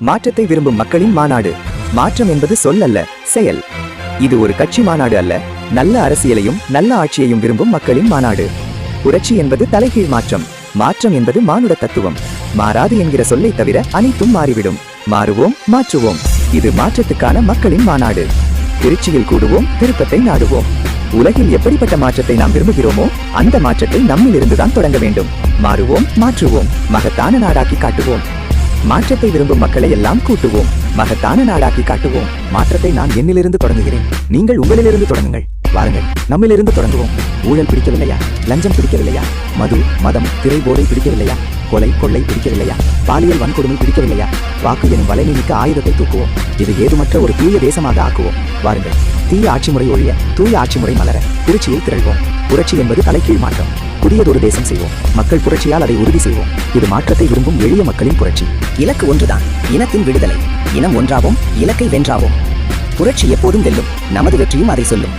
மாற்றத்தை விரும்பும் மக்களின் மாநாடு. மாற்றம் என்பது சொல் அல்ல, செயல். இது ஒரு கட்சி மாநாடு அல்ல, நல்ல அரசியலையும் நல்ல ஆட்சியையும் விரும்பும் மக்களின் மாநாடு. புரட்சி என்பது தலைகீழ் மாற்றம். மாற்றம் என்பது மானுட தத்துவம். மாறாது என்கிற சொல்லை தவிர அனைத்தும் மாறிவிடும். மாறுவோம், மாற்றுவோம். இது மாற்றத்துக்கான மக்களின் மாநாடு. திருச்சியில் கூடுவோம், திருப்பத்தை நாடுவோம். உலகில் எப்படிப்பட்ட மாற்றத்தை நாம் விரும்புகிறோமோ அந்த மாற்றத்தை நம்மில் இருந்துதான் தொடங்க வேண்டும். மாறுவோம், மாற்றுவோம். மகத்தான நாடாக்கி காட்டுவோம். மாற்றத்தை விரும்பும் மக்களை எல்லாம் கூட்டுவோம். மகத்தான நாடாக்கி காட்டுவோம். மாற்றத்தை நான் என்னிலிருந்து தொடங்குகிறேன், நீங்கள் உங்களிலிருந்து தொடங்குங்கள். வாருங்கள், நம்மிலிருந்து தொடங்குவோம். ஊழல் பிடிக்கவில்லையா? லஞ்சம் பிடிக்கவில்லையா? மது, மதம், திரைபோதை பிடிக்கவில்லையா? கொலை, கொள்ளை பிடிக்கவில்லையா? பாலியல் வன்கொடுமை பிடிக்கவில்லையா? வாக்கு எனும் வலிமை மிக்க ஆயுதத்தை தூக்குவோம். இது ஏதுமற்ற ஒரு தூய தேசமாக ஆக்குவோம். வாருங்கள், தீய ஆட்சி முறை ஒழிய தூய ஆட்சி முறை மலர திருச்சியில் திரள்வோம். புரட்சி என்பது தலைகீழ் மாற்றம். புதியதொரு தேசம் செய்வோம். மக்கள் புரட்சியால் அதை உறுதி செய்வோம். இது மாற்றத்தை விரும்பும் எளிய மக்களின் புரட்சி. இலக்கு ஒன்றுதான், இனத்தின் விடுதலை. இனம் ஒன்றாவோம், இலக்கை வென்றாவோம். புரட்சி எப்போதும் வெல்லும், நமது வெற்றியும் அதை சொல்லும்.